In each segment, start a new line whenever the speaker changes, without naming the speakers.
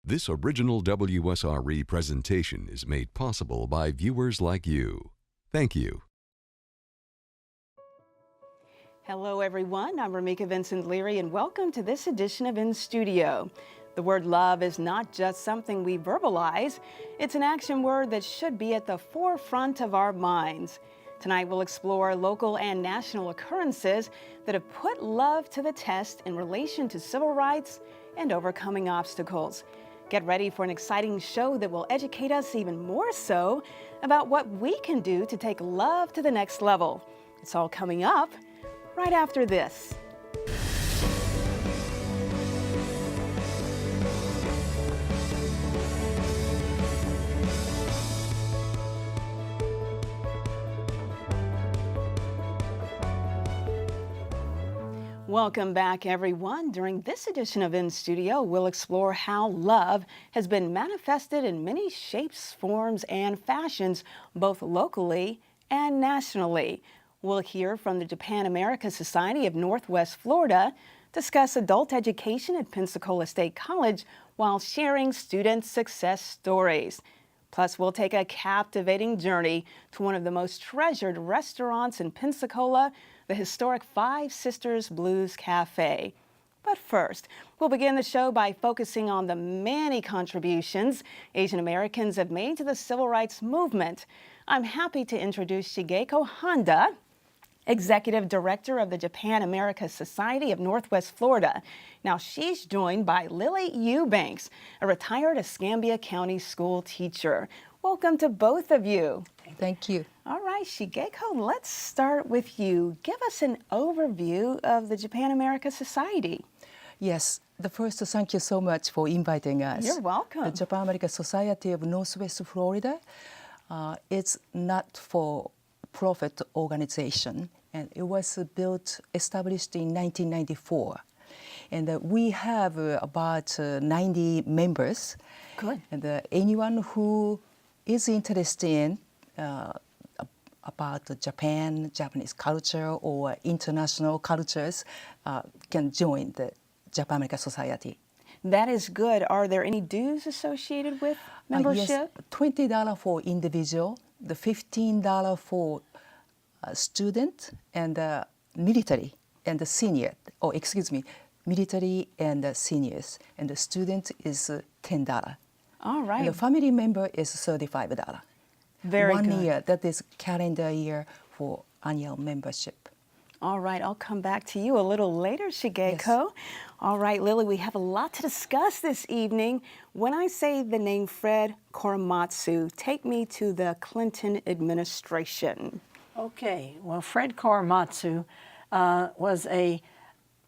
This original WSRE presentation is made possible by viewers like you. Thank you.
Hello everyone, I'm Rameca Vincent Leary and welcome to this edition of inStudio. The word love is not just something we verbalize, it's an action word that should be at the forefront of our minds. Tonight we'll explore local and national occurrences that have put love to the test in relation to civil rights and overcoming obstacles. Get ready for an exciting show that will educate us even more so about what we can do to take love to the next level. It's all coming up right after this. Welcome back, everyone. During this edition of inStudio, we'll explore how love has been manifested in many shapes, forms, and fashions, both locally and nationally. We'll hear from the Japan America Society of Northwest Florida, discuss adult education at Pensacola State College while sharing student success stories. Plus, we'll take a captivating journey to one of the most treasured restaurants in Pensacola, the historic Five Sisters Blues Cafe. But first, we'll begin the show by focusing on the many contributions Asian Americans have made to the civil rights movement. I'm happy to introduce Shigeko Honda, Executive Director of the Japan America Society of Northwest Florida. Now, she's joined by Lily Eubanks, a retired Escambia County school teacher. Welcome to both of you.
Thank you.
All right, Shigeko, let's start with you. Give us an overview of the Japan America Society.
Yes, first, thank you so much for inviting us.
You're welcome.
The Japan America Society of Northwest Florida is not for profit organization, and it was established in 1994. And we have about 90 members.
Good.
And anyone who is interested in about Japan, Japanese culture, or international cultures can join the Japan America Society.
That is good. Are there any dues associated with membership?
Yes, $20 for individual, the $15 for student and military and the senior, military and seniors, and the student is $10.
All right.
And the family member is $35.
Very good.
1 year, that is calendar year for annual membership.
All right, I'll come back to you a little later, Shigeko.
Yes.
All right, Lily, we have a lot to discuss this evening. When I say the name Fred Korematsu, take me to the Clinton administration.
Okay, well, Fred Korematsu was a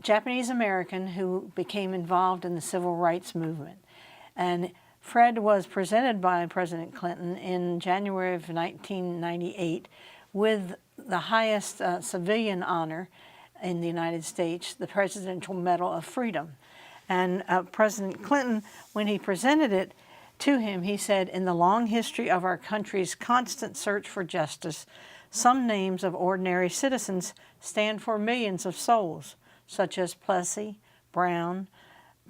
Japanese American who became involved in the civil rights movement. And Fred was presented by President Clinton in January of 1998 with the highest civilian honor in the United States, the Presidential Medal of Freedom. And President Clinton, when he presented it to him, he said, "In the long history of our country's constant search for justice, some names of ordinary citizens stand for millions of souls, such as Plessy, Brown,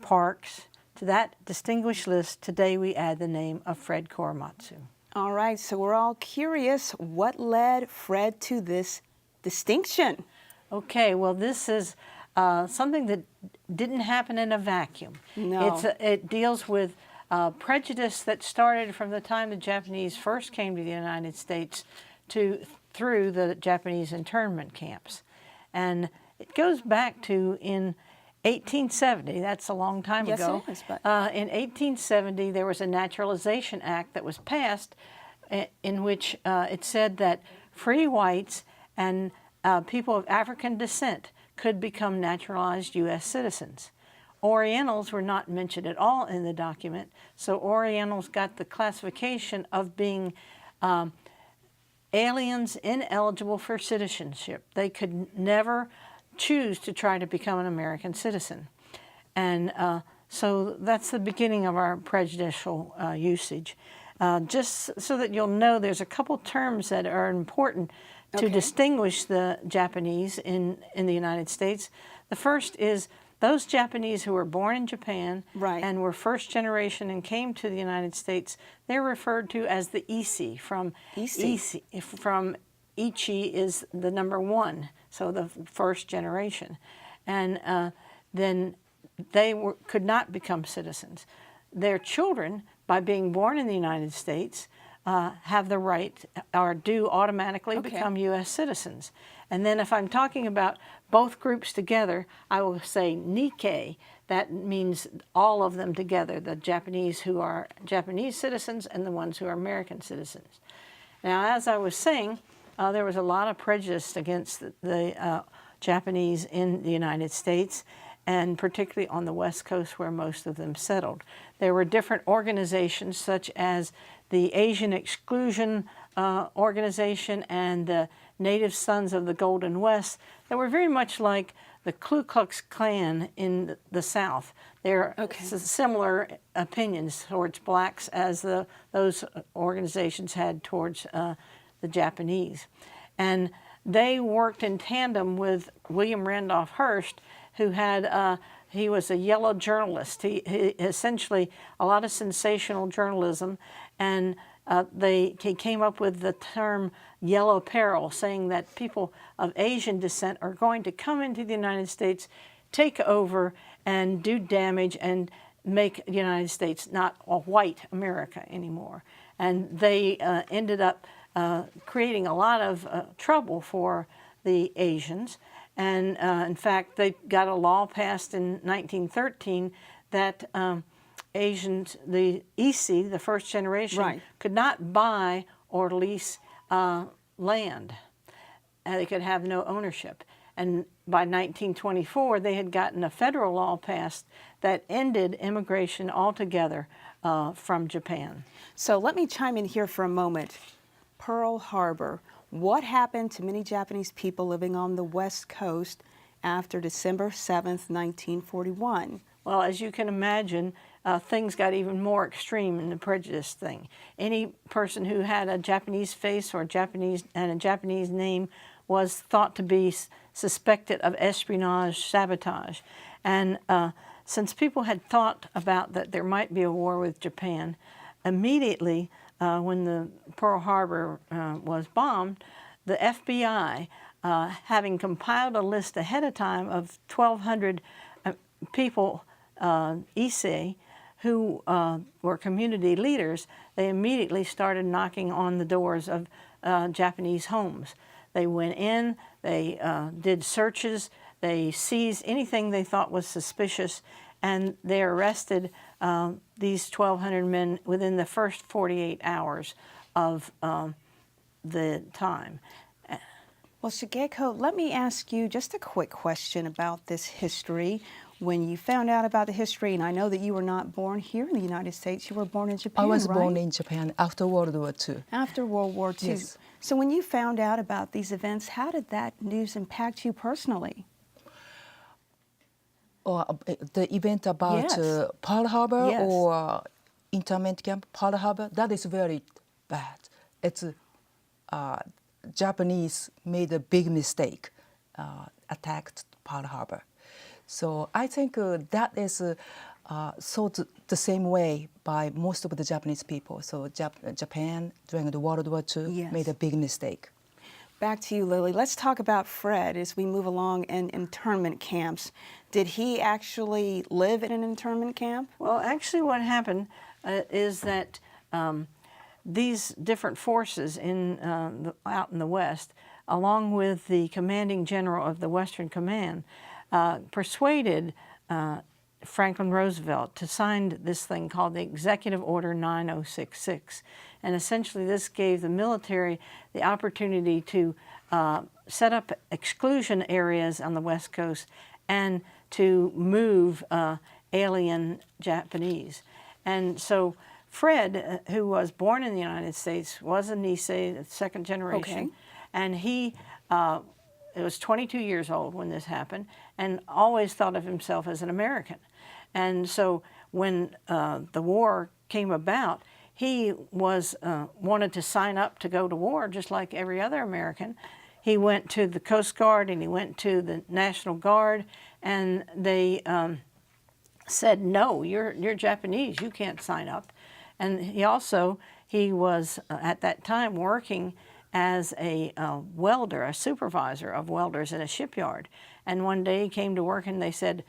Parks. To that distinguished list, today we add the name of Fred Korematsu."
All right, so we're all curious, what led Fred to this distinction?
Okay, well, this is something that didn't happen in a vacuum.
No.
It deals with prejudice that started from the time the Japanese first came to the United States through the Japanese internment camps. And it goes back to in 1870, that's a long time ago.
Yes, it is, but
in 1870, there was a Naturalization Act that was passed in which it said that free whites and people of African descent could become naturalized U.S. citizens. Orientals were not mentioned at all in the document, so Orientals got the classification of being aliens ineligible for citizenship. They could never choose to try to become an American citizen. And so that's the beginning of our prejudicial usage. Just so that you'll know, there's a couple terms that are important to distinguish the Japanese in the United States. The first is those Japanese who were born in Japan
Right.
and were first generation and came to the United States, they're referred to as the Issei from from Ichi is the number 1, so the first generation. And then they could not become citizens. Their children, by being born in the United States, have the right or do automatically become U.S. citizens. And then if I'm talking about both groups together, I will say Nikkei. That means all of them together, the Japanese who are Japanese citizens and the ones who are American citizens. Now, as I was saying, there was a lot of prejudice against the Japanese in the United States, and particularly on the West Coast where most of them settled. There were different organizations such as the Asian Exclusion Organization and the Native Sons of the Golden West that were very much like the Ku Klux Klan in the South. They're similar opinions towards blacks as those organizations had towards the Japanese. And they worked in tandem with William Randolph Hearst, who had, he was a yellow journalist. He essentially, a lot of sensational journalism, and he came up with the term yellow peril, saying that people of Asian descent are going to come into the United States, take over, and do damage, and make the United States not a white America anymore. And they ended up creating a lot of trouble for the Asians. And in fact, they got a law passed in 1913 that Asians, the Issei, the first generation, could not buy or lease land. They could have no ownership. And by 1924, they had gotten a federal law passed that ended immigration altogether from Japan.
So let me chime in here for a moment. Pearl Harbor. What happened to many Japanese people living on the West Coast after December 7th, 1941?
Well, as you can imagine, things got even more extreme in the prejudice thing. Any person who had a Japanese face or a Japanese name was thought to be suspected of espionage, sabotage. And since people had thought about that there might be a war with Japan, immediately when the Pearl Harbor was bombed, the FBI, having compiled a list ahead of time of 1,200 people, Issei, who were community leaders, they immediately started knocking on the doors of Japanese homes. They went in, they did searches, they seized anything they thought was suspicious, and they arrested these 1,200 men within the first 48 hours of the time.
Well, Shigeko, let me ask you just a quick question about this history. When you found out about the history, and I know that you were not born here in the United States, you were born in Japan,
I was
right?
born in Japan after World War II.
After World War II.
Yes.
So when you found out about these events, how did that news impact you personally?
The event about Pearl Harbor or internment camp Pearl Harbor, that is very bad. It's Japanese made a big mistake, attacked Pearl Harbor. So I think that is thought the same way by most of the Japanese people. So Japan during the World War II made a big mistake.
Back to you, Lily. Let's talk about Fred as we move along in internment camps. Did he actually live in an internment camp?
Well, actually what happened is that these different forces out in the West, along with the commanding general of the Western Command, persuaded Franklin Roosevelt to sign this thing called the Executive Order 9066. And essentially this gave the military the opportunity to set up exclusion areas on the West Coast and to move alien Japanese. And so Fred, who was born in the United States, was a Nisei, the second generation, and he was 22 years old when this happened and always thought of himself as an American. And so when the war came about, he was wanted to sign up to go to war just like every other American. He went to the Coast Guard and he went to the National Guard, and they said, no, you're Japanese, you can't sign up. And he was at that time working as a welder, a supervisor of welders in a shipyard. And one day he came to work and they said,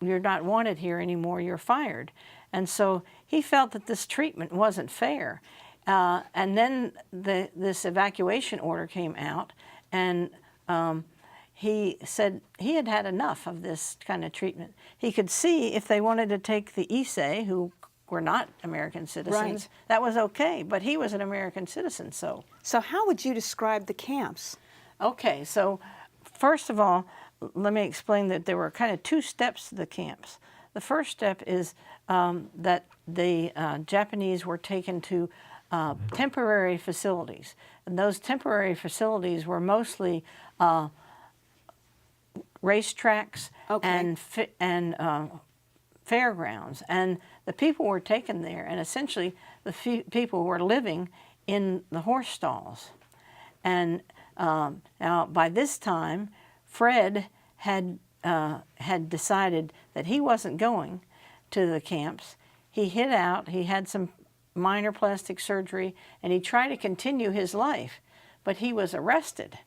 you're not wanted here anymore, you're fired. And so he felt that this treatment wasn't fair. And then this evacuation order came out, and he said he had had enough of this kind of treatment. He could see if they wanted to take the Issei, who were not American citizens, that was okay, but he was an American citizen, so.
So how would you describe the camps?
Okay, so first of all, let me explain that there were kind of 2 steps to the camps. The first step is that the Japanese were taken to temporary facilities. And those temporary facilities were mostly racetracks and fairgrounds. And the people were taken there, and essentially the people were living in the horse stalls. And now by this time, Fred had decided that he wasn't going to the camps. He hid out, he had some minor plastic surgery, and he tried to continue his life, but he was arrested.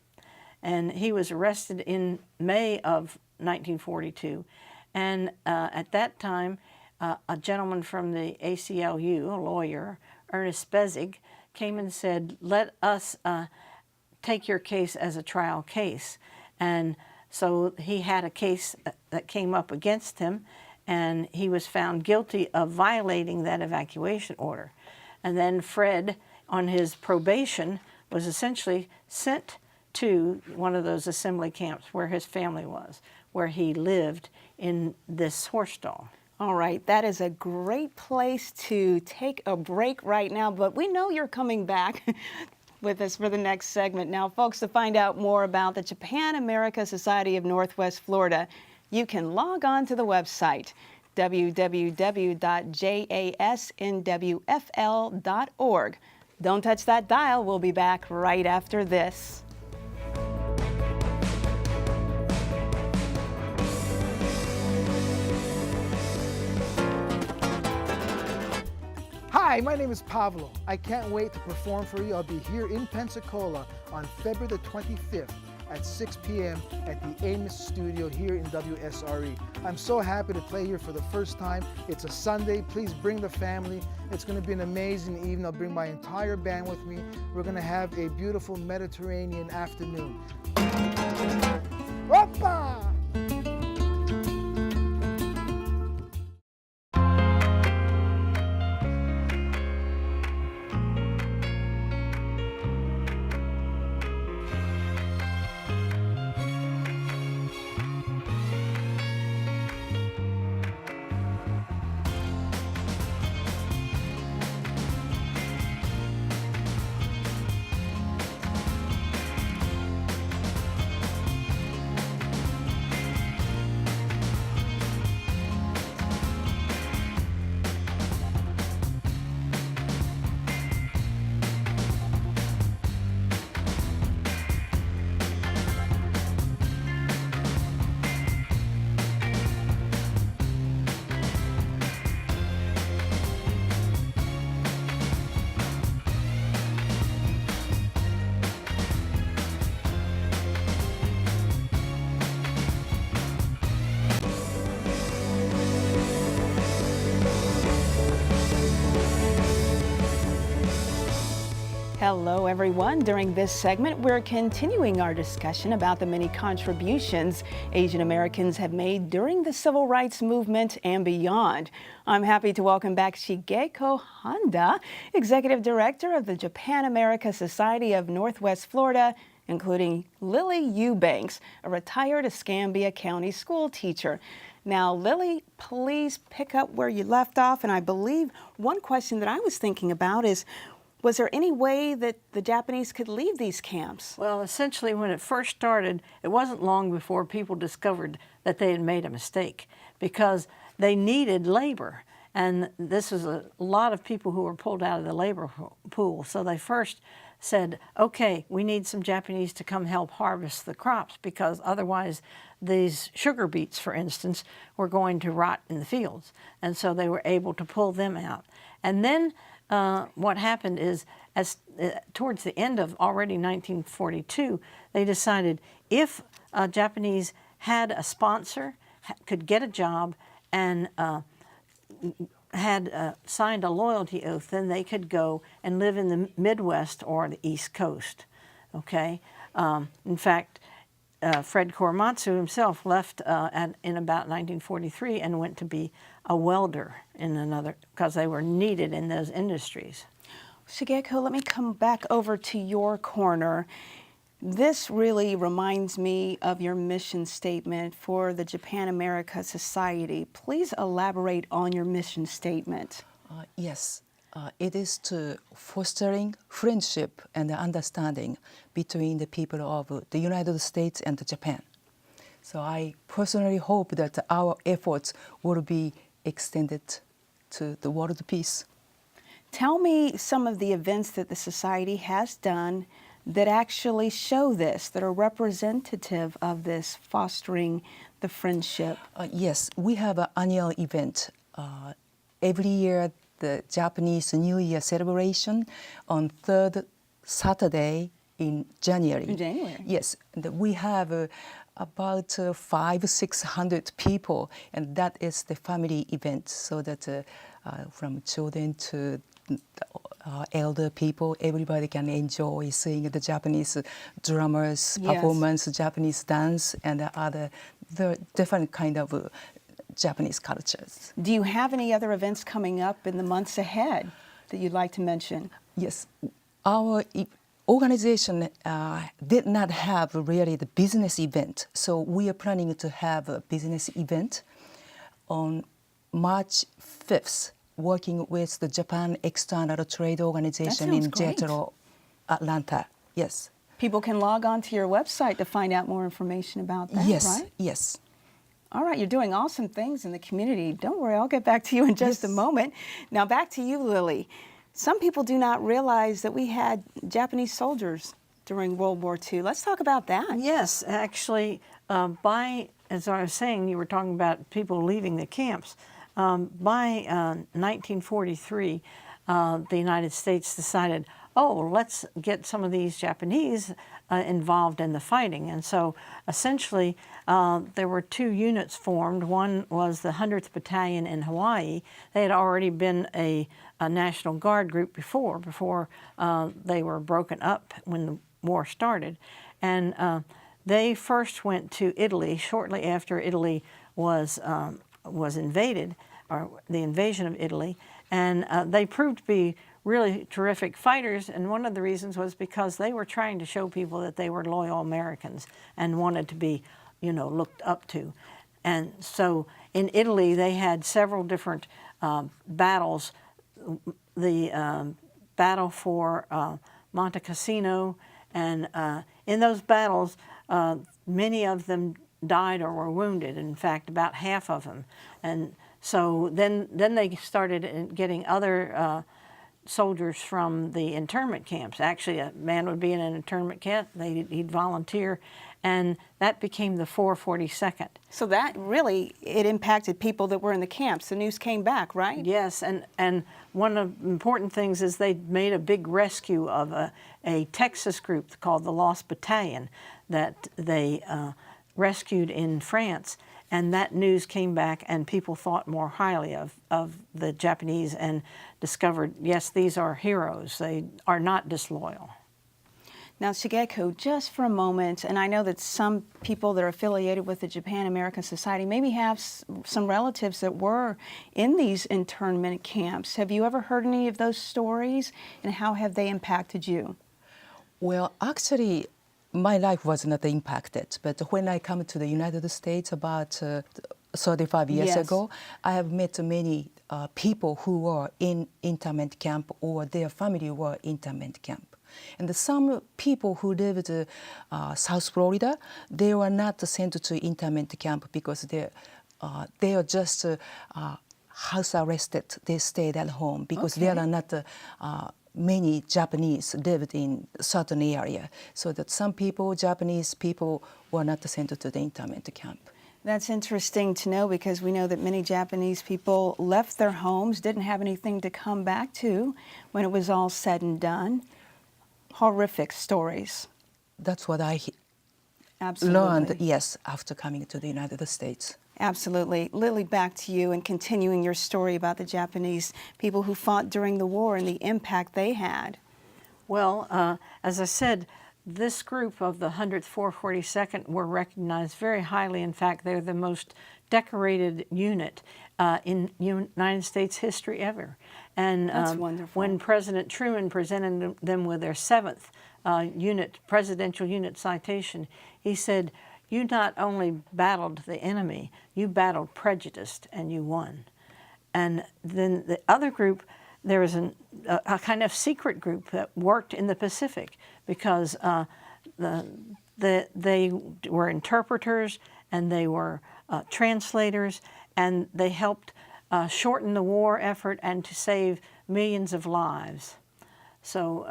And he was arrested in May of 1942. And at that time, a gentleman from the ACLU, a lawyer, Ernest Bezig, came and said, let us take your case as a trial case. And so he had a case that came up against him, and he was found guilty of violating that evacuation order. And then Fred, on his probation, was essentially sent to one of those assembly camps where his family was, where he lived in this horse stall.
All right, that is a great place to take a break right now, but we know you're coming back with us for the next segment. Now, folks, to find out more about the Japan America Society of Northwest Florida, you can log on to the website www.jasnwfl.org. Don't touch that dial. We'll be back right after this.
Hi, my name is Pablo. I can't wait to perform for you. I'll be here in Pensacola on February the 25th at 6 p.m. at the inStudio here in WSRE. I'm so happy to play here for the first time. It's a Sunday. Please bring the family. It's going to be an amazing evening. I'll bring my entire band with me. We're going to have a beautiful Mediterranean afternoon. Opa!
Hello, everyone. During this segment, we're continuing our discussion about the many contributions Asian Americans have made during the civil rights movement and beyond. I'm happy to welcome back Shigeko Honda, Executive Director of the Japan America Society of Northwest Florida, including Lily Eubanks, a retired Escambia County school teacher. Now, Lily, please pick up where you left off. And I believe one question that I was thinking about is, was there any way that the Japanese could leave these camps?
Well, essentially, when it first started, it wasn't long before people discovered that they had made a mistake because they needed labor. And this is a lot of people who were pulled out of the labor pool. So they first said, okay, we need some Japanese to come help harvest the crops, because otherwise these sugar beets, for instance, were going to rot in the fields. And so they were able to pull them out. And then what happened is, towards the end of already 1942, they decided if Japanese had a sponsor, could get a job, and had signed a loyalty oath, then they could go and live in the Midwest or the East Coast. Okay. In fact, Fred Korematsu himself left in about 1943 and went to be a welder in another, because they were needed in those industries.
Shigeko, let me come back over to your corner. This really reminds me of your mission statement for the Japan-America Society. Please elaborate on your mission statement.
Yes, it is to fostering friendship and understanding between the people of the United States and Japan. So I personally hope that our efforts will be extended to the world peace.
Tell me some of the events that the Society has done that actually show this, that are representative of this, fostering the friendship.
Yes, we have an annual event. Every year, the Japanese New Year celebration on third Saturday in January.
In January?
Yes, and we have about 500-600 people, and that is the family event, so that from children to elder people, everybody can enjoy seeing the Japanese drummers, performance, Japanese dance, and other different kind of Japanese cultures.
Do you have any other events coming up in the months ahead that you'd like to mention?
Yes, our organization did not have really the business event, so we are planning to have a business event on March 5th, working with the Japan External Trade Organization in Jetro, Atlanta. Yes.
People can log on to your website to find out more information about that, right?
Yes.
All right, you're doing awesome things in the community. Don't worry, I'll get back to you in just a moment. Now back to you, Lily. Some people do not realize that we had Japanese soldiers during World War II. Let's talk about that.
Yes, actually, as I was saying, you were talking about people leaving the camps. By 1943, the United States decided, let's get some of these Japanese involved in the fighting. And so essentially, there were two units formed. One was the 100th Battalion in Hawaii. They had already been a National Guard group before they were broken up when the war started. And they first went to Italy shortly after Italy was invaded, or the invasion of Italy, and they proved to be really terrific fighters, and one of the reasons was because they were trying to show people that they were loyal Americans and wanted to be, looked up to. And so in Italy, they had several different battles. The battle for Monte Cassino, and in those battles, many of them died or were wounded. In fact, about half of them. And so then they started getting other soldiers from the internment camps. Actually, a man would be in an internment camp, he'd volunteer, and that became the 442nd.
So that really, it impacted people that were in the camps. The news came back, right?
Yes, and one of the important things is they made a big rescue of a Texas group called the Lost Battalion that they rescued in France, and that news came back, and people thought more highly of the Japanese and discovered, yes, these are heroes. They are not disloyal.
Now, Shigeko, just for a moment, and I know that some people that are affiliated with the Japan-American Society maybe have some relatives that were in these internment camps. Have you ever heard any of those stories, and how have they impacted you?
Well, actually, my life was not impacted, but when I come to the United States about 35 years ago, I have met many people who were in internment camp or their family were internment camp. And some people who lived South Florida, they were not sent to internment camp because they are just house arrested, they stayed at home because
Okay.
there are not many Japanese lived in certain area. So that some people, Japanese people, were not sent to the internment camp.
That's interesting to know because we know that many Japanese people left their homes, didn't have anything to come back to when it was all said and done. Horrific stories.
That's what I
Absolutely.
learned, yes, after coming to the United States.
Absolutely. Lily, back to you and continuing your story about the Japanese people who fought during the war and the impact they had.
Well, as I said, this group of the 100th 442nd were recognized very highly. In fact, they're the most decorated unit in United States history ever. And
That's wonderful.
when President Truman presented them with their 7th presidential unit citation, he said, "You not only battled the enemy, you battled prejudice and you won." And then the other group, there was a kind of secret group that worked in the Pacific because they were interpreters and they were translators, and they helped shorten the war effort and to save millions of lives. So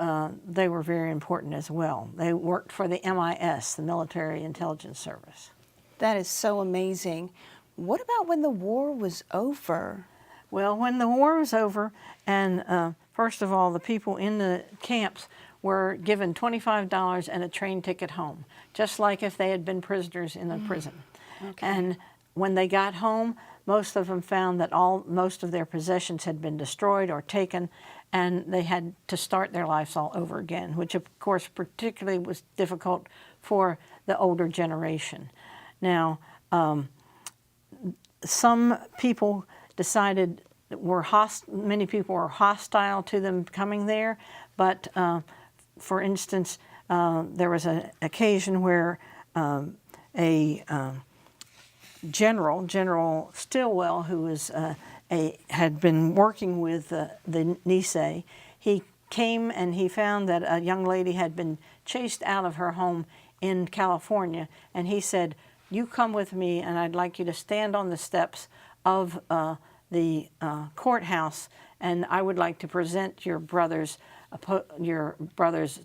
they were very important as well. They worked for the MIS, the Military Intelligence Service.
That is so amazing. What about when the war was over?
Well, when the war was over, and first of all, the people in the camps were given $25 and a train ticket home, just like if they had been prisoners in a prison.
Okay.
And when they got home, most of them found that most of their possessions had been destroyed or taken, and they had to start their lives all over again, which of course particularly was difficult for the older generation. Now, some people decided many people were hostile to them coming there, but for instance, there was an occasion where General Stilwell, who was had been working with the Nisei, he came and he found that a young lady had been chased out of her home in California, and he said, "You come with me, and I'd like you to stand on the steps of the courthouse, and I would like to present your brother's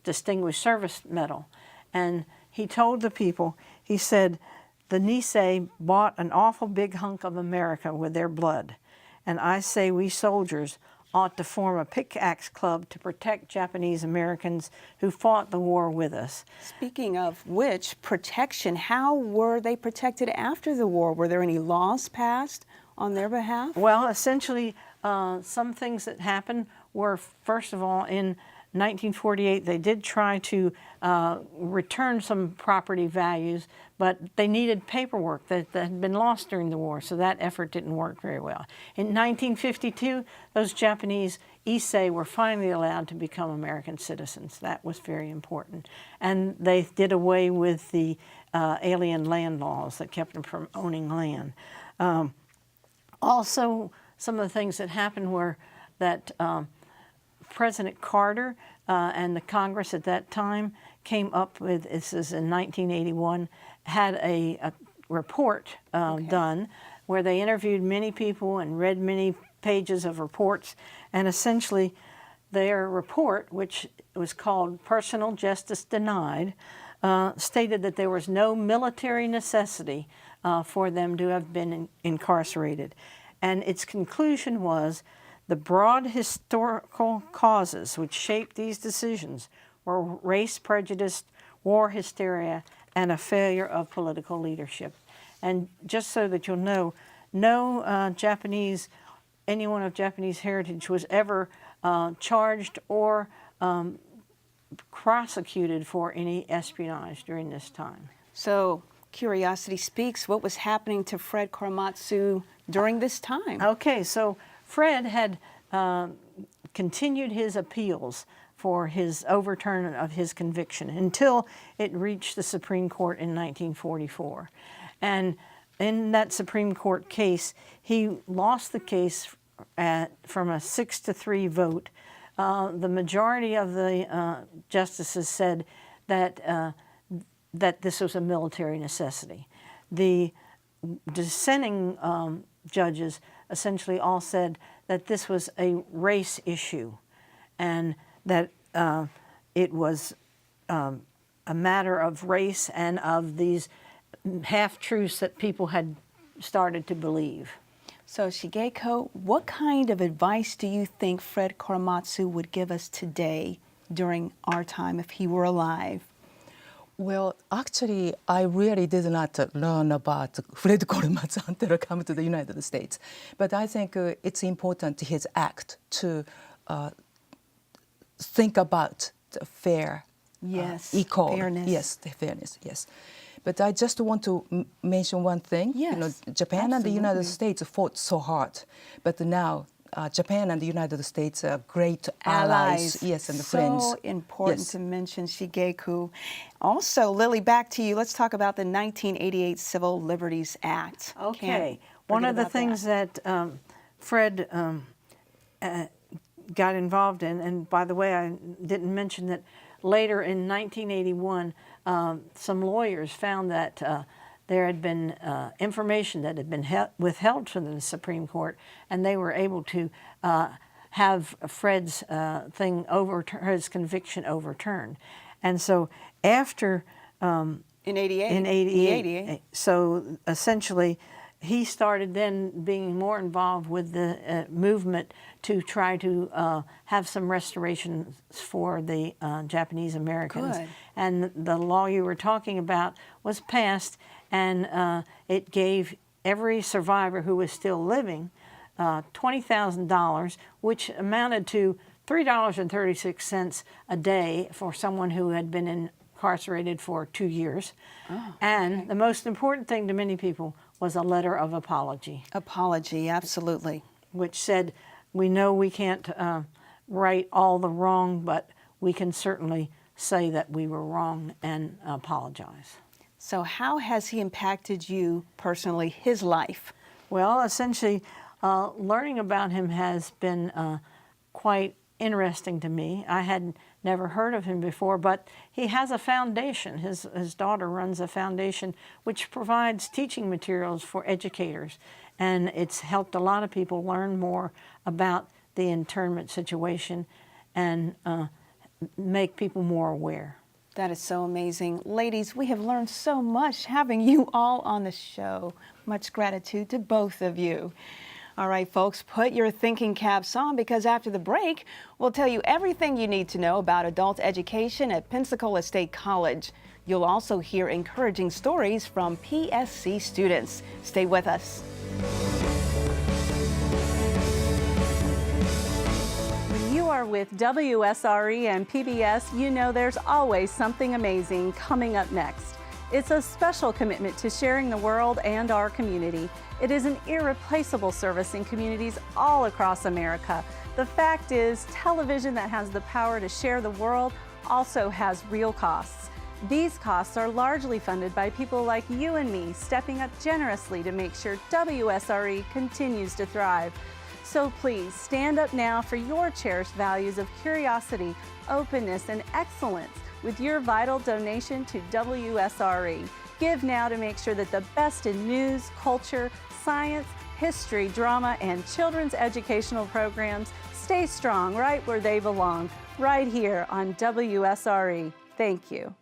Distinguished Service Medal." And he told the people, he said, "The Nisei bought an awful big hunk of America with their blood, and I say we soldiers ought to form a pickaxe club to protect Japanese Americans who fought the war with us."
Speaking of which, protection, how were they protected after the war? Were there any laws passed on their behalf?
Well, essentially, some things that happened were, first of all, in 1948, they did try to return some property values, but they needed paperwork that had been lost during the war, so that effort didn't work very well. In 1952, those Japanese Issei were finally allowed to become American citizens. That was very important. And they did away with the alien land laws that kept them from owning land. Also, some of the things that happened were that President Carter and the Congress at that time came up with, this is in 1981, had a report done where they interviewed many people and read many pages of reports, and essentially their report, which was called Personal Justice Denied, stated that there was no military necessity for them to have been incarcerated. And its conclusion was the broad historical causes which shaped these decisions were race prejudice, war hysteria, and a failure of political leadership. And just so that you'll know, no anyone of Japanese heritage was ever charged or prosecuted for any espionage during this time.
So, curiosity speaks, what was happening to Fred Korematsu during this time?
Okay, so Fred had continued his appeals for his overturn of his conviction until it reached the Supreme Court in 1944. And in that Supreme Court case, he lost the case from a 6-3 vote. The majority of the justices said that this was a military necessity. The dissenting judges essentially all said that this was a race issue, and that it was a matter of race and of these half-truths that people had started to believe.
So Shigeko, what kind of advice do you think Fred Korematsu would give us today during our time if he were alive?
Well, actually, I really did not learn about Fred Korematsu until I come to the United States. But I think it's important his act to think about the fair,
Yes,
equal,
fairness.
yes, the fairness, yes. But I just want to mention one thing.
Yes,
Japan and the United
absolutely.
States fought so hard, but now Japan and the United States are great allies, yes, and friends.
So important
Yes.
to mention Shigeko. Also, Lily, back to you. Let's talk about the 1988 Civil Liberties Act.
Okay.
Can't
One
forget
of the
about
things that Fred got involved in, and by the way, I didn't mention that later in 1981, some lawyers found that there had been information that had been withheld from the Supreme Court, and they were able to have Fred's his conviction overturned. And so after
in 88.
in 88. So essentially, he started then being more involved with the movement to try to have some restorations for the Japanese Americans.
Good.
And the law you were talking about was passed, and it gave every survivor who was still living $20,000, which amounted to $3.36 a day for someone who had been incarcerated for 2 years.
Oh,
and the most important thing to many people was a letter of apology,
Apology, absolutely.
which said, we know we can't right all the wrong, but we can certainly say that we were wrong and apologize.
So how has he impacted you personally, his life?
Well, essentially, learning about him has been quite interesting to me. I had never heard of him before, but he has a foundation. His daughter runs a foundation which provides teaching materials for educators, and it's helped a lot of people learn more about the internment situation and make people more aware.
That is so amazing. Ladies, we have learned so much having you all on the show. Much gratitude to both of you. All right, folks, put your thinking caps on, because after the break, we'll tell you everything you need to know about adult education at Pensacola State College. You'll also hear encouraging stories from PSC students. Stay with us.
When you are with WSRE and PBS, you know there's always something amazing coming up next. It's a special commitment to sharing the world and our community. It is an irreplaceable service in communities all across America. The fact is, television that has the power to share the world also has real costs. These costs are largely funded by people like you and me, stepping up generously to make sure WSRE continues to thrive. So please stand up now for your cherished values of curiosity, openness, and excellence with your vital donation to WSRE. Give now to make sure that the best in news, culture, science, history, drama, and children's educational programs stay strong right where they belong, right here on WSRE. Thank you.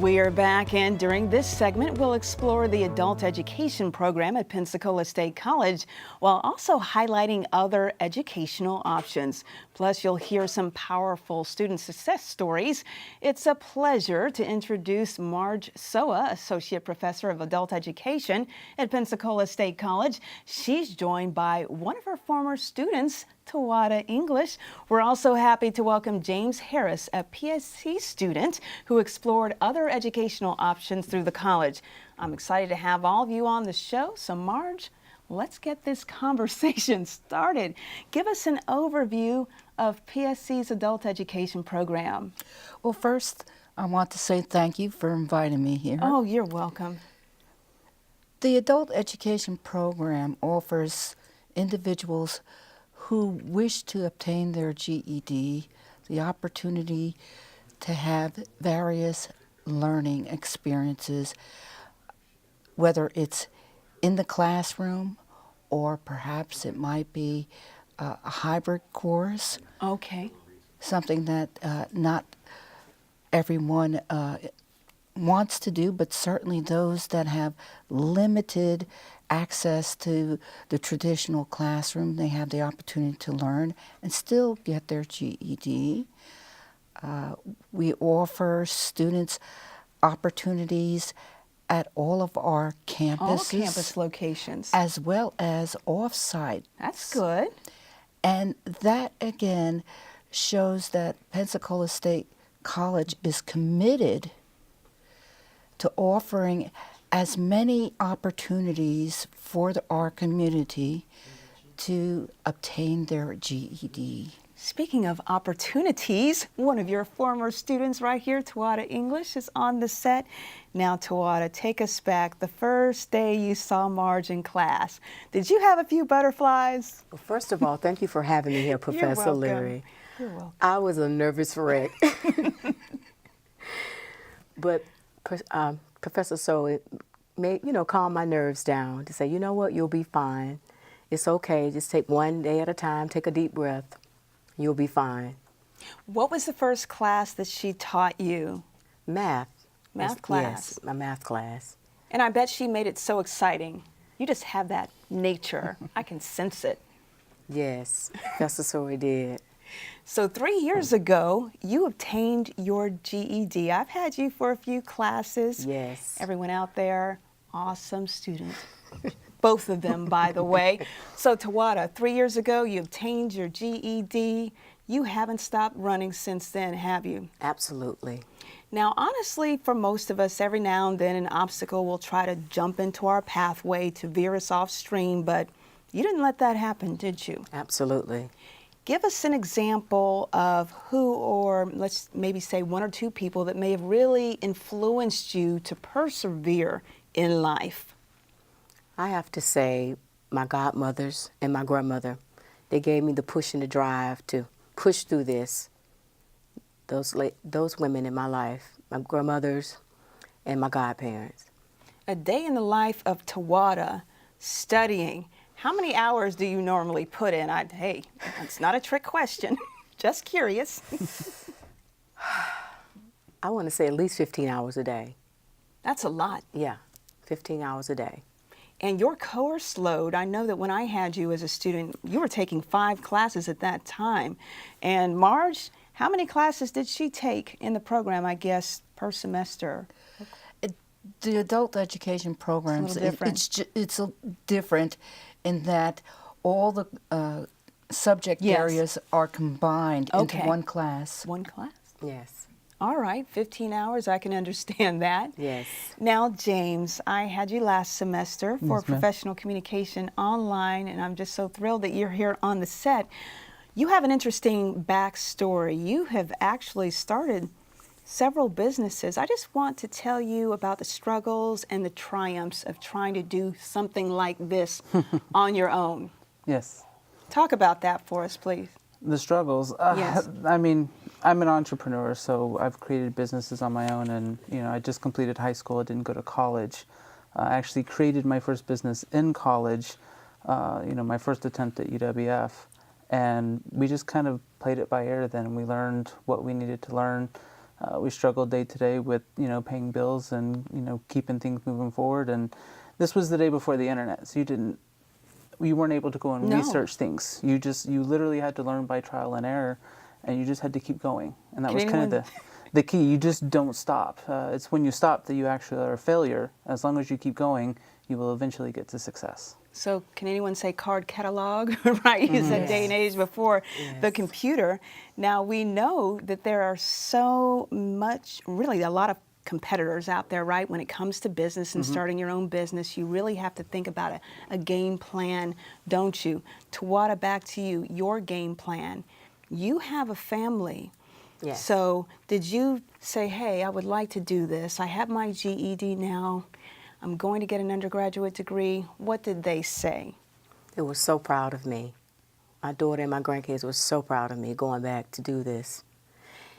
We're back, and during this segment, we'll explore the adult education program at Pensacola State College while also highlighting other educational options. Plus, you'll hear some powerful student success stories. It's a pleasure to introduce Marge Soa, Associate Professor of Adult Education at Pensacola State College. She's joined by one of her former students, Tawada English. We're also happy to welcome James Harris, a PSC student who explored other educational options through the college. I'm excited to have all of you on the show. So Marge, let's get this conversation started. Give us an overview of PSC's adult education program.
Well, first, I want to say thank you for inviting me here.
Oh, you're welcome.
The adult education program offers individuals who wish to obtain their GED the opportunity to have various learning experiences, whether it's in the classroom or perhaps it might be a hybrid course.
Okay.
Something that not everyone wants to do, but certainly those that have limited access to the traditional classroom, they have the opportunity to learn and still get their GED. We offer students opportunities at all of our campuses.
All campus locations.
As well as off-site.
That's good.
And that, again, shows that Pensacola State College is committed to offering as many opportunities for our community to obtain their GED.
Speaking of opportunities, one of your former students right here, Tawada English, is on the set. Now, Tawada, take us back. The first day you saw Marge in class, did you have a few butterflies?
Well, first of all, thank you for having me here, Professor Leary.
You're welcome.
I was a nervous wreck. But Professor Soe made, calm my nerves down to say, you know what, you'll be fine. It's okay. Just take one day at a time. Take a deep breath. You'll be fine.
What was the first class that she taught you?
Math.
Math class?
Yes, my math class.
And I bet she made it so exciting. You just have that nature. I can sense it.
Yes, Professor Soe did.
So 3 years ago, you obtained your GED. I've had you for a few classes.
Yes.
Everyone out there, awesome student. Both of them, by the way. So Tawada, 3 years ago, you obtained your GED. You haven't stopped running since then, have you?
Absolutely.
Now, honestly, for most of us, every now and then an obstacle will try to jump into our pathway to veer us off stream, but you didn't let that happen, did you?
Absolutely.
Give us an example of who, or let's maybe say one or two people that may have really influenced you to persevere in life.
I have to say my godmothers and my grandmother, they gave me the push and the drive to push through this. Those women in my life, my grandmothers and my godparents.
A day in the life of Tawada, studying. How many hours do you normally put in? Hey, it's not a trick question. Just curious.
I want to say at least 15 hours a day.
That's a lot.
Yeah, 15 hours a day.
And your course load, I know that when I had you as a student, you were taking 5 classes at that time. And Marge, how many classes did she take in the program, I guess, per semester?
The adult education programs,
it's
different in that all the subject areas are combined into one class.
One class?
Yes.
All right, 15 hours, I can understand that.
Yes.
Now, James, I had you last semester for professional communication online, and I'm just so thrilled that you're here on the set. You have an interesting backstory. You have actually started several businesses. I just want to tell you about the struggles and the triumphs of trying to do something like this on your own.
Yes.
Talk about that for us, please.
The struggles.
Yes.
I mean, I'm an entrepreneur, so I've created businesses on my own, and I just completed high school. I didn't go to college. I actually created my first business in college. My first attempt at UWF, and we just kind of played it by ear. Then we learned what we needed to learn We struggled day to day with, paying bills and, keeping things moving forward. And this was the day before the internet, so you weren't able to go and
No.
research things. You literally had to learn by trial and error, and you just had to keep going. And that was kind of the key. You just don't stop. It's when you stop that you actually are a failure. As long as you keep going, you will eventually get to success.
So can anyone say card catalog, right? It's that day and age before the computer. Now we know that there are so much, really a lot of competitors out there, right? When it comes to business and starting your own business, you really have to think about a game plan, don't you? Tawada, back to you, your game plan. You have a family.
Yes.
So did you say, hey, I would like to do this. I have my GED now. I'm going to get an undergraduate degree. What did they say?
They were so proud of me. My daughter and my grandkids were so proud of me going back to do this.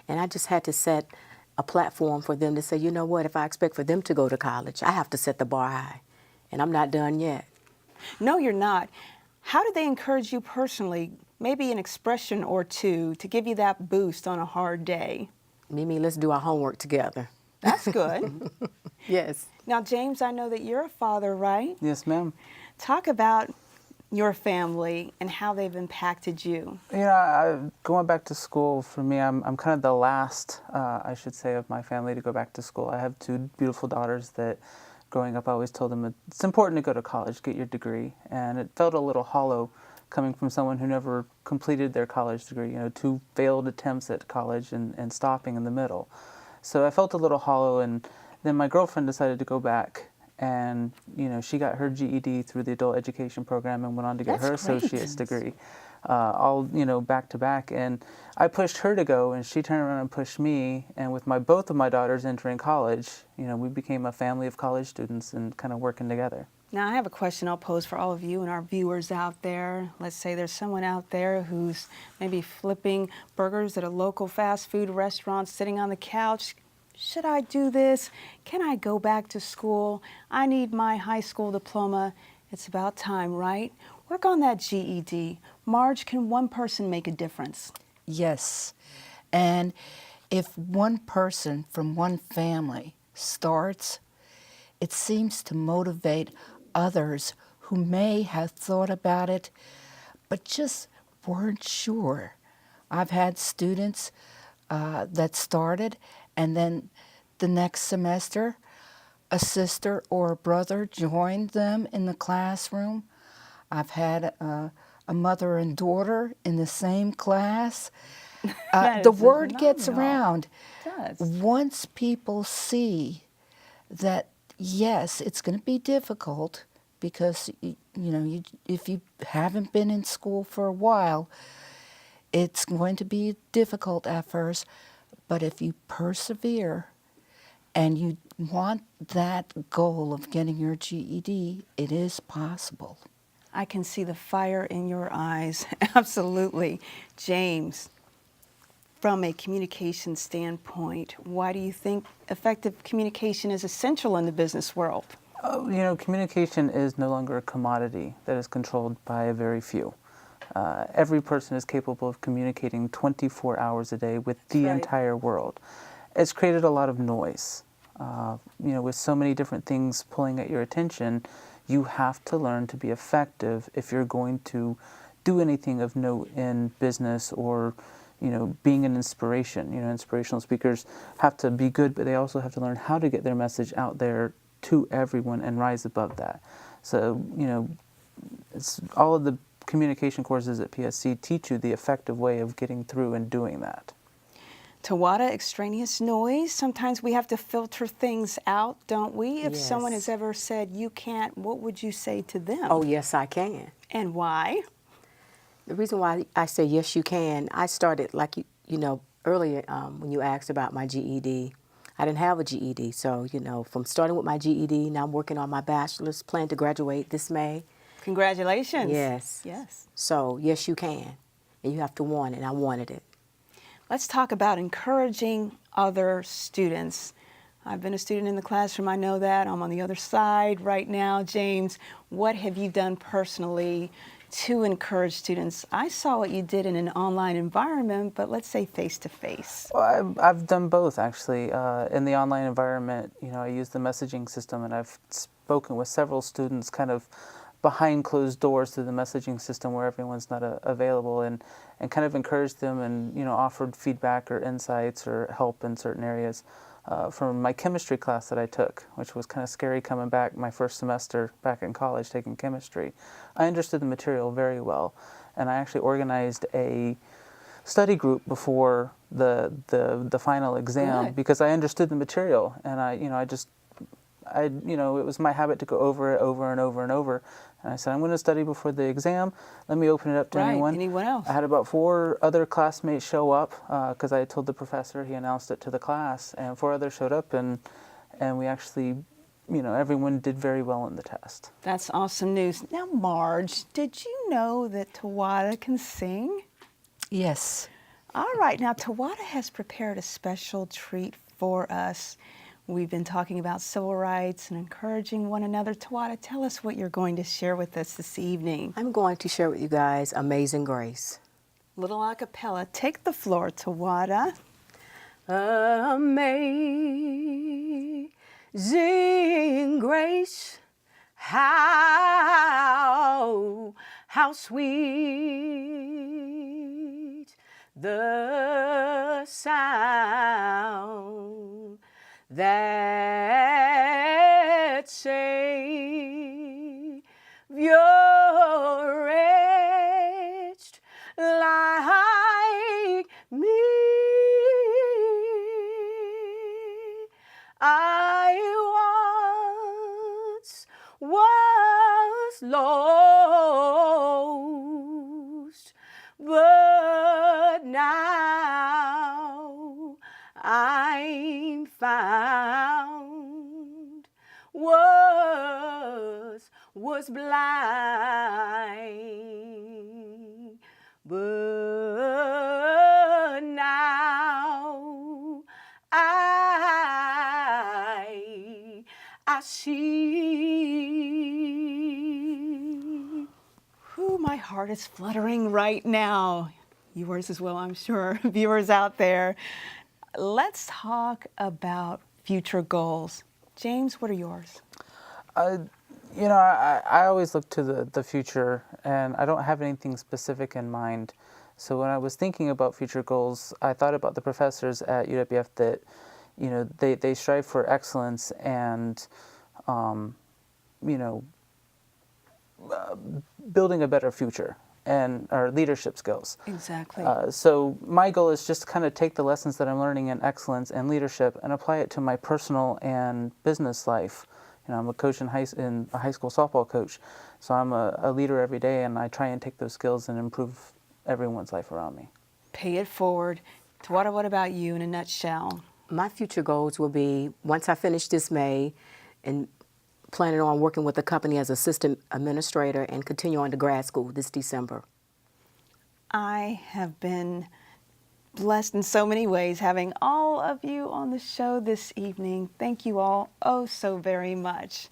And I just had to set a platform for them to say, you know what, if I expect for them to go to college, I have to set the bar high. And I'm not done yet.
No, you're not. How did they encourage you personally, maybe an expression or two, to give you that boost on a hard day?
Mimi, let's do our homework together.
That's good.
Yes.
Now, James, I know that you're a father, right?
Yes, ma'am.
Talk about your family and how they've impacted you.
Going back to school, for me, I'm kind of the last, I should say, of my family to go back to school. I have two beautiful daughters that, growing up, I always told them it's important to go to college, get your degree. And it felt a little hollow coming from someone who never completed their college degree, 2 failed attempts at college and stopping in the middle. So I felt a little hollow, and then my girlfriend decided to go back, and she got her GED through the adult education program and went on to get her associate's degree, all back to back. And I pushed her to go, and she turned around and pushed me. And with both of my daughters entering college, we became a family of college students and kind of working together.
Now, I have a question I'll pose for all of you and our viewers out there. Let's say there's someone out there who's maybe flipping burgers at a local fast food restaurant, sitting on the couch. Should I do this? Can I go back to school? I need my high school diploma. It's about time, right? Work on that GED. Marge, can one person make a difference?
Yes. And if one person from one family starts, it seems to motivate others who may have thought about it, but just weren't sure. I've had students that started, and then the next semester, a sister or a brother joined them in the classroom. I've had a mother and daughter in the same class. The word gets around.
It does.
Once people see that, yes, it's going to be difficult because, if you haven't been in school for a while, it's going to be difficult at first. But if you persevere and you want that goal of getting your GED, it is possible.
I can see the fire in your eyes. Absolutely. James, from a communication standpoint, why do you think effective communication is essential in the business world?
Communication is no longer a commodity that is controlled by a very few. Every person is capable of communicating 24 hours a day with the entire world. It's created a lot of noise. With so many different things pulling at your attention, you have to learn to be effective if you're going to do anything of note in business or, being an inspiration. Inspirational speakers have to be good, but they also have to learn how to get their message out there to everyone and rise above that. So, it's all of the communication courses at PSC teach you the effective way of getting through and doing that.
Tawada, extraneous noise. Sometimes we have to filter things out, don't we? If someone has ever said you can't, what would you say to them?
Oh, yes, I can.
And why?
The reason why I say yes, you can, I started, like earlier when you asked about my GED. I didn't have a GED, so, from starting with my GED, now I'm working on my bachelor's, plan to graduate this May.
Congratulations.
Yes.
Yes.
So, yes, you can. And you have to want it, and I wanted it.
Let's talk about encouraging other students. I've been a student in the classroom, I know that. I'm on the other side right now. James, what have you done personally to encourage students? I saw what you did in an online environment, but let's say face-to-face.
Well, I've done both, actually. In the online environment, I use the messaging system, and I've spoken with several students kind of behind closed doors through the messaging system where everyone's not available, and kind of encouraged them and offered feedback or insights or help in certain areas. From my chemistry class that I took, which was kind of scary coming back my first semester back in college taking chemistry. I understood the material very well, and I actually organized a study group before the final exam because I understood the material, and it was my habit to go over it over and over and over. And I said, I'm going to study before the exam. Let me open it up to anyone
else.
I had about 4 other classmates show up because I had told the professor, he announced it to the class, and 4 others showed up, and we actually, everyone did very well in the test.
That's awesome news. Now, Marge, did you know that Tawada can sing?
Yes.
All right, now Tawada has prepared a special treat for us. We've been talking about civil rights and encouraging one another. Tawada, tell us what you're going to share with us this evening.
I'm going to share with you guys Amazing Grace.
Little a cappella. Take the floor, Tawada.
Amazing grace, how sweet the sound that saved your wretched like me. I once was lost, but now I'm found. Was blind, but now I see.
Ooh, my heart is fluttering right now. Yours as well, I'm sure. Viewers out there. Let's talk about future goals. James, what are yours?
I always look to the future, and I don't have anything specific in mind. So when I was thinking about future goals, I thought about the professors at UWF that, they strive for excellence and, building a better future and our leadership skills.
Exactly.
So my goal is just to kind of take the lessons that I'm learning in excellence and leadership and apply it to my personal and business life. I'm a coach a high school softball coach, so I'm a leader every day, and I try and take those skills and improve everyone's life around me.
Pay it forward. Tawada, what about you in a nutshell?
My future goals will be, once I finish this May, and planning on working with the company as assistant administrator and continue on to grad school this December.
I have been blessed in so many ways having all of you on the show this evening. Thank you all so very much.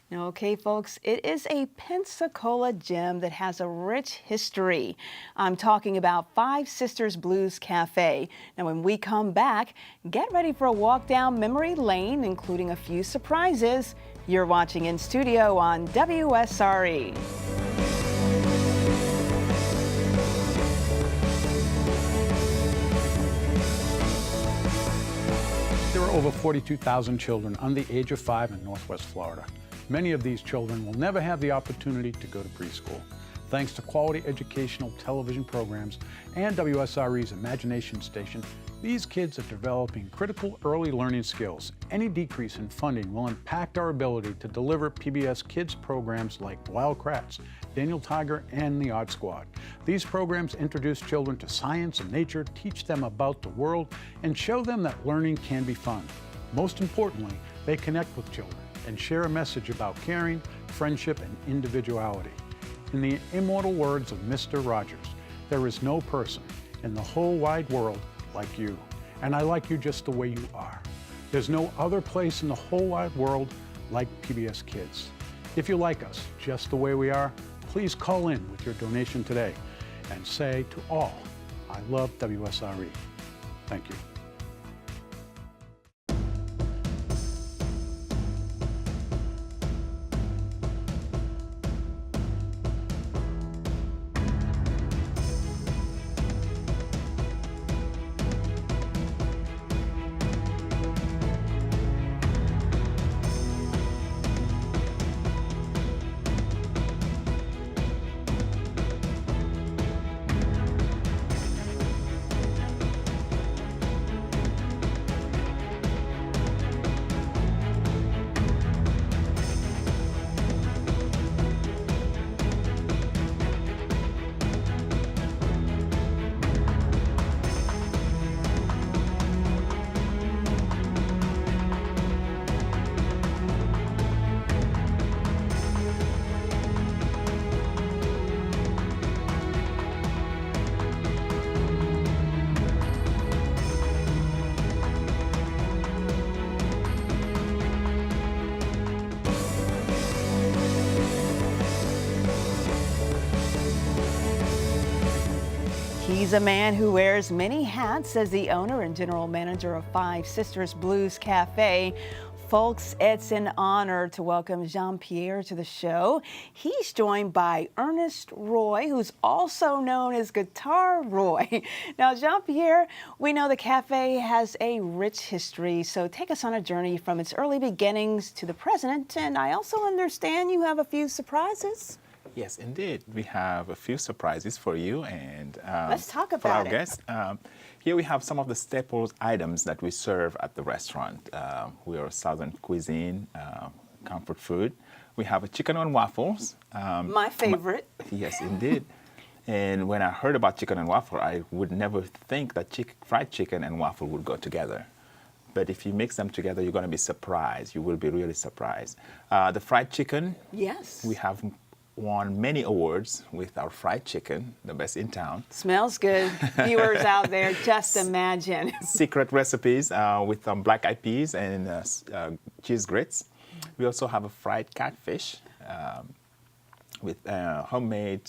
Now, okay, folks, it is a Pensacola gem that has a rich history. I'm talking about Five Sisters Blues Cafe. Now, when we come back, get ready for a walk down memory lane, including a few surprises. You're watching inStudio on WSRE.
There are over 42,000 children under the age of 5 in Northwest Florida. Many of these children will never have the opportunity to go to preschool. Thanks to quality educational television programs and WSRE's Imagination Station, these kids are developing critical early learning skills. Any decrease in funding will impact our ability to deliver PBS Kids programs like Wild Kratts, Daniel Tiger, and The Odd Squad. These programs introduce children to science and nature, teach them about the world, and show them that learning can be fun. Most importantly, they connect with children and share a message about caring, friendship, and individuality. In the immortal words of Mr. Rogers, there is no person in the whole wide world like you, and I like you just the way you are. There's no other place in the whole wide world like PBS Kids. If you like us just the way we are, please call in with your donation today and say to all, I love WSRE. Thank you.
He's a man who wears many hats as the owner and general manager of Five Sisters Blues Cafe. Folks, it's an honor to welcome Jean-Pierre to the show. He's joined by Ernest Roy, who's also known as Guitar Roy. Now, Jean-Pierre, we know the cafe has a rich history, so take us on a journey from its early beginnings to the present. And I also understand you have a few surprises.
Yes, indeed. We have a few surprises for you and
let's talk about
for our
it.
guests. Here we have some of the staple items that we serve at the restaurant. We are Southern cuisine, comfort food. We have a chicken and waffles.
My favorite.
Yes, indeed. And when I heard about chicken and waffle, I would never think that fried chicken and waffle would go together. But if you mix them together, you're going to be surprised. You will be really surprised. The fried chicken.
Yes.
We have won many awards with our fried chicken, the best in town.
Smells good. Viewers out there, just imagine.
Secret recipes with black eyed peas and cheese grits. We also have a fried catfish with homemade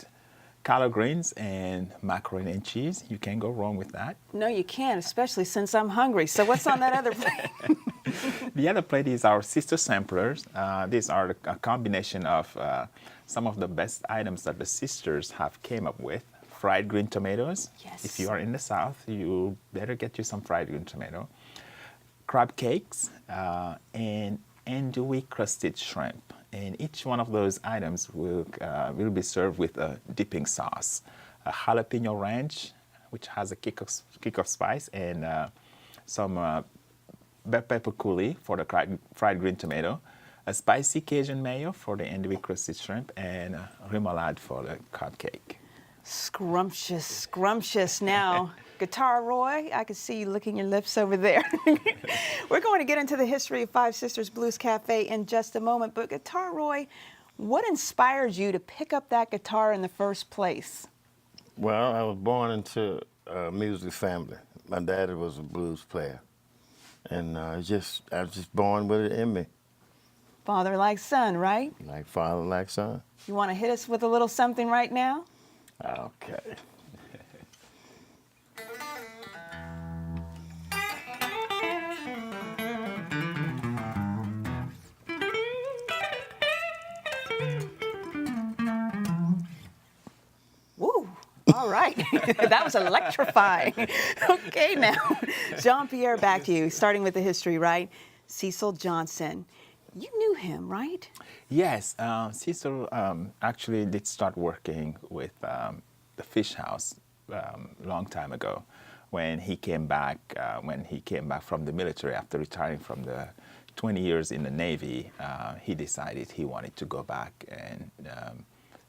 collard greens and macaroni and cheese. You can't go wrong with that.
No, you can't, especially since I'm hungry. So what's on that other plate?
The other plate is our sister samplers. These are a combination of some of the best items that the sisters have came up with. Fried green tomatoes.
Yes.
If you are in the South, you better get you some fried green tomato. Crab cakes and andouille crusted shrimp. And each one of those items will be served with a dipping sauce. A jalapeno ranch, which has a kick of spice, and some pepper coulis for the fried green tomato, a spicy Cajun mayo for the andouille crusted shrimp, and remoulade for the crab cake.
Scrumptious, scrumptious. Now, Guitar Roy, I can see you licking your lips over there. We're going to get into the history of Five Sisters Blues Cafe in just a moment. But Guitar Roy, what inspired you to pick up that guitar in the first place?
Well, I was born into a music family. My daddy was a blues player. And I was just born with it in me.
Father like son, right?
Like father, like son.
You want to hit us with a little something right now?
Okay.
Woo! All right. That was electrifying. Okay, now, Jean-Pierre, back to you, starting with the history, right? Cecil Johnson. You knew him, right?
Yes, Cecil actually did start working with the Fish House long time ago when he came back from the military after retiring from the 20 years in the Navy. He decided he wanted to go back and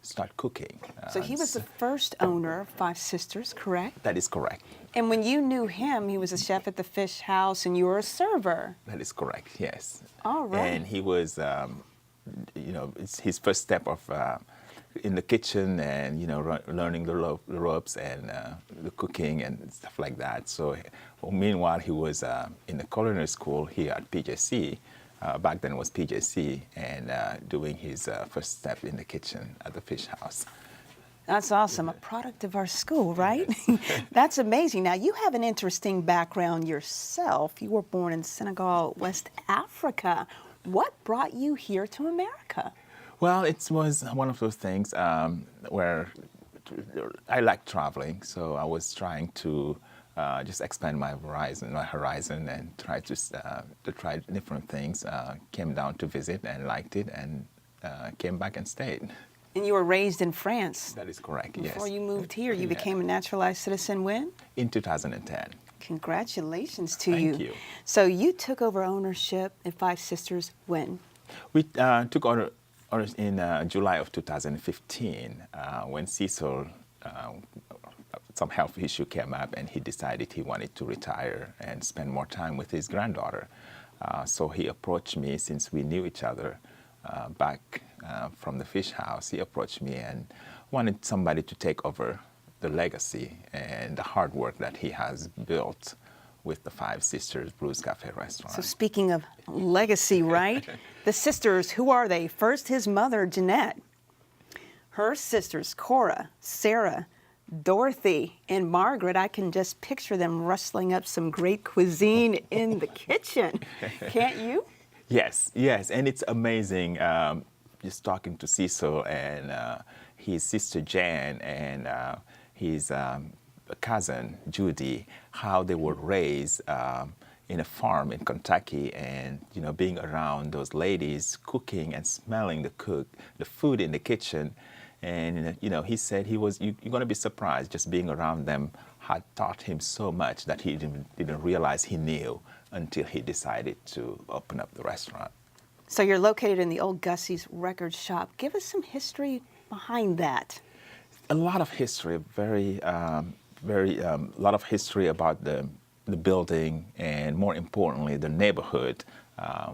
start cooking.
So he was the first owner of Five Sisters, correct?
That is correct.
And when you knew him, he was a chef at the Fish House and you were a server.
That is correct, yes.
All right.
And he was, it's his first step of in the kitchen and, learning the ropes and the cooking and stuff like that. So meanwhile, he was in the culinary school here at PJC. back then it was PJC, and doing his first step in the kitchen at the Fish House.
That's awesome. A product of our school, right? Yes. That's amazing. Now, you have an interesting background yourself. You were born in Senegal, West Africa. What brought you here to America?
Well, it was one of those things where I like traveling, so I was trying to just expand my horizon, and try to try different things. Came down to visit and liked it, and came back and stayed.
And you were raised in France.
That is correct, yes.
Before you moved here, you became a naturalized citizen when?
In 2010.
Congratulations to you.
Thank you.
So you took over ownership at Five Sisters when?
We took over in July of 2015 when Cecil, some health issue came up, and he decided he wanted to retire and spend more time with his granddaughter. So he approached me, since we knew each other back from the Fish House. He approached me and wanted somebody to take over the legacy and the hard work that he has built with the Five Sisters Blues Cafe restaurant.
So speaking of legacy, right? The sisters, who are they? First, his mother, Jeanette. Her sisters, Cora, Sarah, Dorothy, and Margaret. I can just picture them rustling up some great cuisine in the kitchen. Can't you?
Yes, yes, and it's amazing just talking to Cecil and his sister Jan and his cousin Judy, how they were raised in a farm in Kentucky, and being around those ladies cooking and smelling the food in the kitchen, and he said you're going to be surprised, just being around them had taught him so much that he didn't realize he knew until he decided to open up the restaurant.
So you're located in the old Gussie's record shop. Give us some history behind that.
A lot of history, a lot of history about the building, and more importantly, the neighborhood.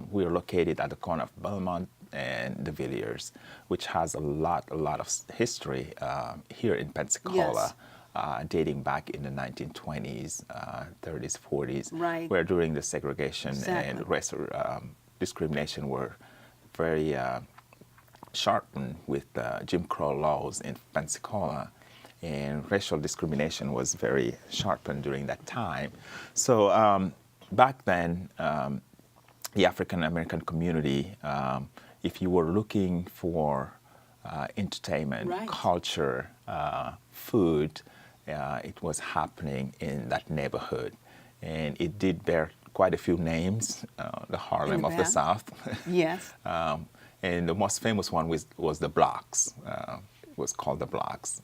We are located at the corner of Belmont and the Villiers, which has a lot of history here in Pensacola. Yes. Dating back in the 1920s, 30s, 40s,
right,
where during the segregation
exactly.
and race discrimination were very sharpened with Jim Crow laws in Pensacola, and racial discrimination was very sharpened during that time. So back then, the African American community, if you were looking for entertainment,
right,
culture, food, it was happening in that neighborhood. And it did bear quite a few names, the Harlem of the South.
Yes.
And the most famous one was the Blocks. It was called the Blocks.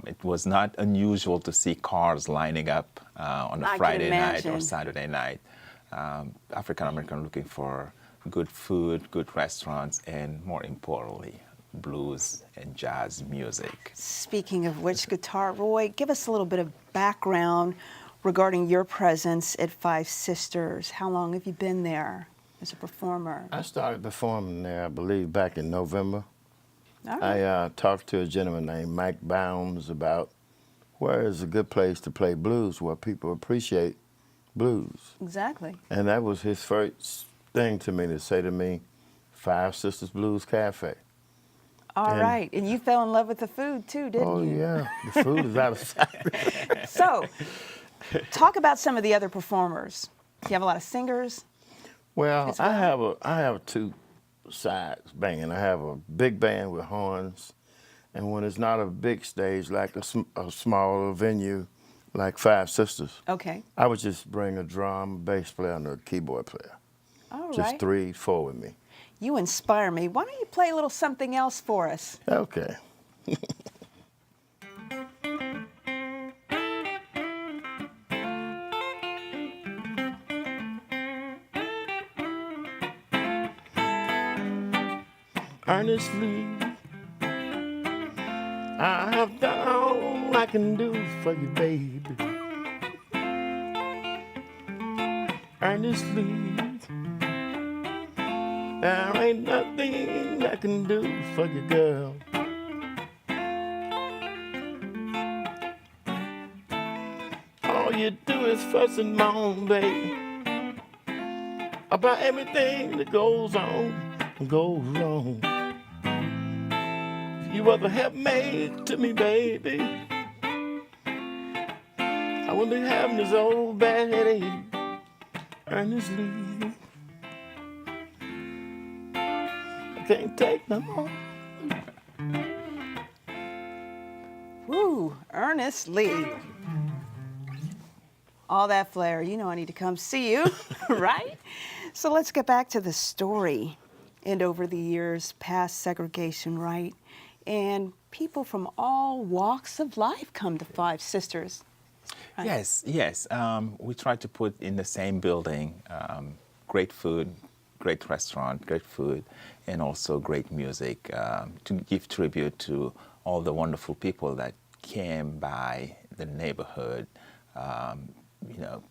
It was not unusual to see cars lining up on a Friday night or Saturday night. African American looking for good food, good restaurants, and more importantly, blues and jazz music.
Speaking of which, Guitar Roy, give us a little bit of background regarding your presence at Five Sisters. How long have you been there as a performer?
I started performing there, I believe, back in November.
All right.
I talked to a gentleman named Mike Bounds about where is a good place to play blues, where people appreciate blues.
Exactly.
And that was his first thing to me, to say to me, Five Sisters Blues Cafe.
All right. And you fell in love with the food too, didn't you?
Oh, yeah. The food is out of sight.
So, talk about some of the other performers. Do you have a lot of singers?
Well, I have two sides banging. I have a big band with horns, and when it's not a big stage like a smaller venue like Five Sisters,
okay,
I would just bring a drum, bass player, and a keyboard player.
All
just
right.
3, 4 with me.
You inspire me. Why don't you play a little something else for us?
Okay. Earnestly, I have done all I can do for you, baby. Earnestly, there ain't nothing I can do for you, girl. All you do is fuss and moan, babe. about everything that goes on and goes wrong. You were the helpmate to me, baby. I wouldn't be having this old bad headache earnestly. I can't take no more.
Woo, earnestly. All that flair, you know I need to come see you, right? So let's get back to the story. And over the years, past segregation, right? And people from all walks of life come to Five Sisters. Right?
Yes, yes. We try to put in the same building great food, great restaurant, great food, and also great music to give tribute to all the wonderful people that came by the neighborhood. You know,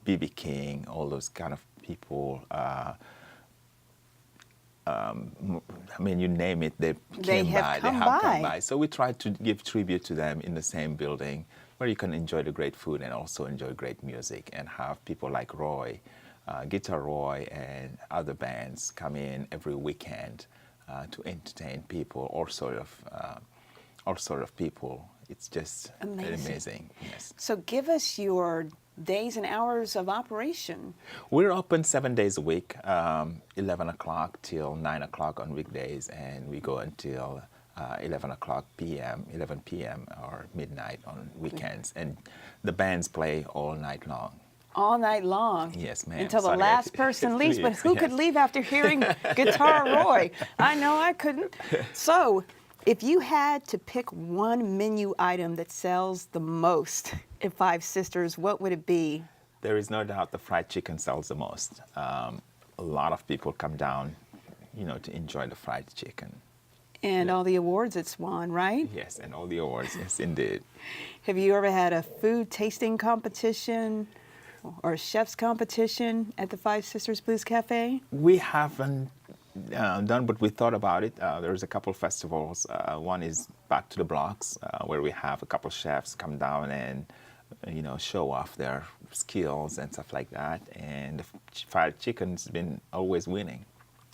B.B. King, all those kind of people. I mean, you name it, they have come by. So we try to give tribute to them in the same building where you can enjoy the great food and also enjoy great music and have people like Roy, Guitar Roy, and other bands come in every weekend to entertain people, all sort of people. It's just amazing. Yes.
So give us your days and hours of operation.
We're open 7 days a week, 11 o'clock till 9 o'clock on weekdays, and we go until 11 p.m. or midnight on weekends. And the bands play all night long.
All night long?
Yes, ma'am.
Until the last person leaves. But who could leave after hearing Guitar Roy? I know I couldn't. So, if you had to pick one menu item that sells the most at Five Sisters, what would it be?
There is no doubt the fried chicken sells the most. A lot of people come down, you know, to enjoy the fried chicken.
And all the awards it's won, right?
Yes, and all the awards, yes, indeed.
Have you ever had a food tasting competition or a chef's competition at the Five Sisters Blues Cafe?
We haven't done, but we thought about it. There's a couple festivals. One is Back to the Blocks, where we have a couple chefs come down and, you know, show off their skills and stuff like that. And the fried chicken's been always winning.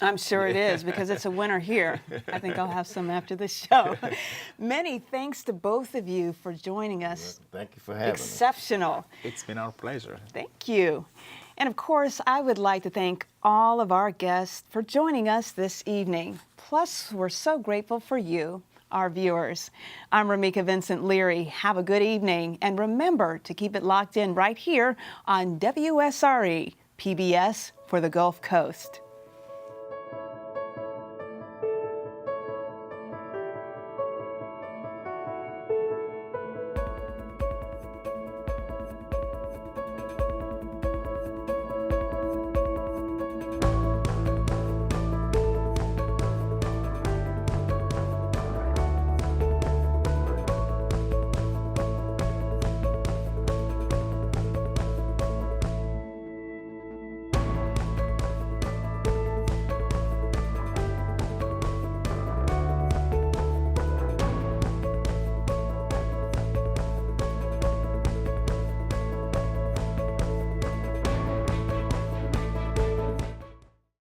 I'm sure it is, because it's a winner here. I think I'll have some after the show. Many thanks to both of you for joining us.
Thank you for having us.
Exceptional.
It's been our pleasure.
Thank you. And of course, I would like to thank all of our guests for joining us this evening. Plus, we're so grateful for you, our viewers. I'm Rameca Vincent Leary. Have a good evening. And remember to keep it locked in right here on WSRE, PBS for the Gulf Coast.